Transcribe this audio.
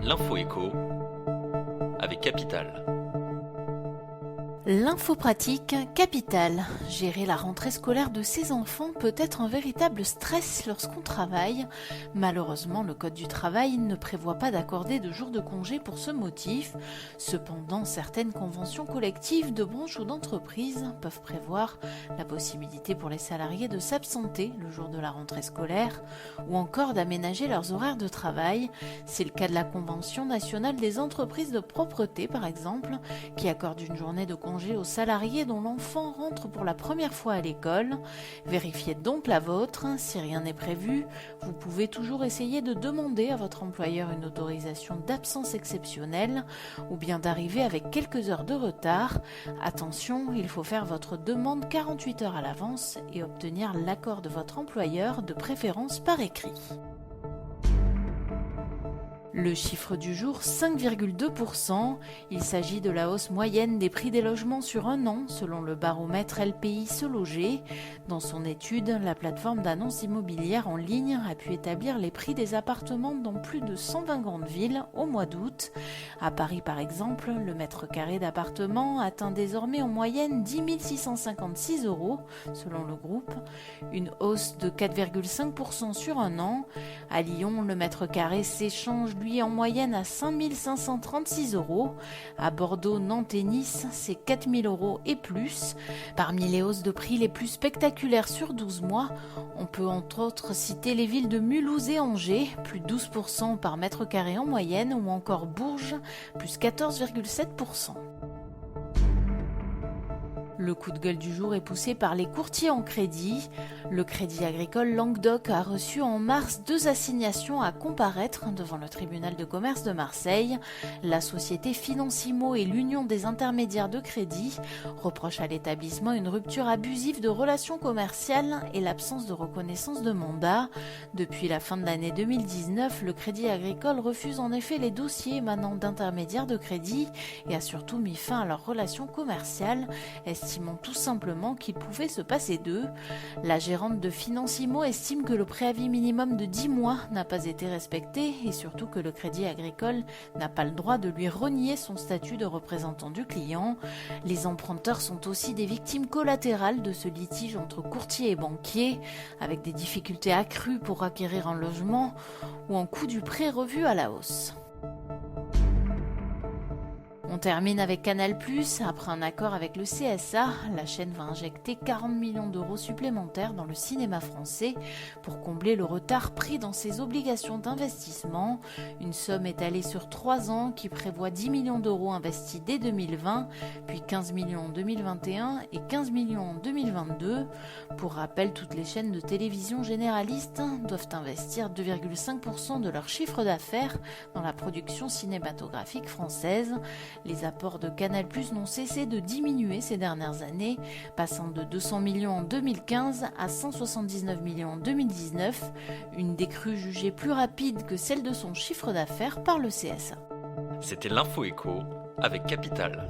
L'info écho avec Capital. L'info pratique Capital. Gérer la rentrée scolaire de ses enfants peut être un véritable stress lorsqu'on travaille. Malheureusement, le Code du travail ne prévoit pas d'accorder de jours de congé pour ce motif. Cependant, certaines conventions collectives de branche ou d'entreprise peuvent prévoir la possibilité pour les salariés de s'absenter le jour de la rentrée scolaire ou encore d'aménager leurs horaires de travail. C'est le cas de la Convention nationale des entreprises de propreté, par exemple, qui accorde une journée de congé aux salariés dont l'enfant rentre pour la première fois à l'école. Vérifiez donc la vôtre. Si rien n'est prévu, vous pouvez toujours essayer de demander à votre employeur une autorisation d'absence exceptionnelle ou bien d'arriver avec quelques heures de retard. Attention, il faut faire votre demande 48 heures à l'avance et obtenir l'accord de votre employeur, de préférence par écrit. Le chiffre du jour, 5,2%. Il s'agit de la hausse moyenne des prix des logements sur un an, selon le baromètre LPI Se Loger. Dans son étude, la plateforme d'annonces immobilières en ligne a pu établir les prix des appartements dans plus de 120 grandes villes au mois d'août. À Paris, par exemple, le mètre carré d'appartement atteint désormais en moyenne 10 656 €, selon le groupe. Une hausse de 4,5% sur un an. À Lyon, le mètre carré s'échange en moyenne à 5 536 €. À Bordeaux, Nantes et Nice, c'est 4 000 € et plus. Parmi les hausses de prix les plus spectaculaires sur 12 mois, on peut entre autres citer les villes de Mulhouse et Angers, plus 12% par mètre carré en moyenne, ou encore Bourges, plus 14,7%. Le coup de gueule du jour est poussé par les courtiers en crédit. Le Crédit Agricole Languedoc a reçu en mars 2 assignations à comparaître devant le tribunal de commerce de Marseille. La société Financimo et l'Union des intermédiaires de crédit reprochent à l'établissement une rupture abusive de relations commerciales et l'absence de reconnaissance de mandat. Depuis la fin de l'année 2019, le Crédit Agricole refuse en effet les dossiers émanant d'intermédiaires de crédit et a surtout mis fin à leurs relations commerciales, estimant tout simplement qu'il pouvait se passer d'eux. La gérante de Financimo estime que le préavis minimum de 10 mois n'a pas été respecté et surtout que le Crédit Agricole n'a pas le droit de lui renier son statut de représentant du client. Les emprunteurs sont aussi des victimes collatérales de ce litige entre courtiers et banquiers, avec des difficultés accrues pour acquérir un logement ou un coût du prêt revu à la hausse. On termine avec Canal+. Après un accord avec le CSA, la chaîne va injecter 40 millions € supplémentaires dans le cinéma français pour combler le retard pris dans ses obligations d'investissement. Une somme étalée sur 3 ans qui prévoit 10 millions € investis dès 2020, puis 15 millions en 2021 et 15 millions en 2022. Pour rappel, toutes les chaînes de télévision généralistes doivent investir 2,5% de leur chiffre d'affaires dans la production cinématographique française. Les apports de Canal+ n'ont cessé de diminuer ces dernières années, passant de 200 millions en 2015 à 179 millions en 2019, une décrue jugée plus rapide que celle de son chiffre d'affaires par le CSA. C'était l'info écho avec Capital.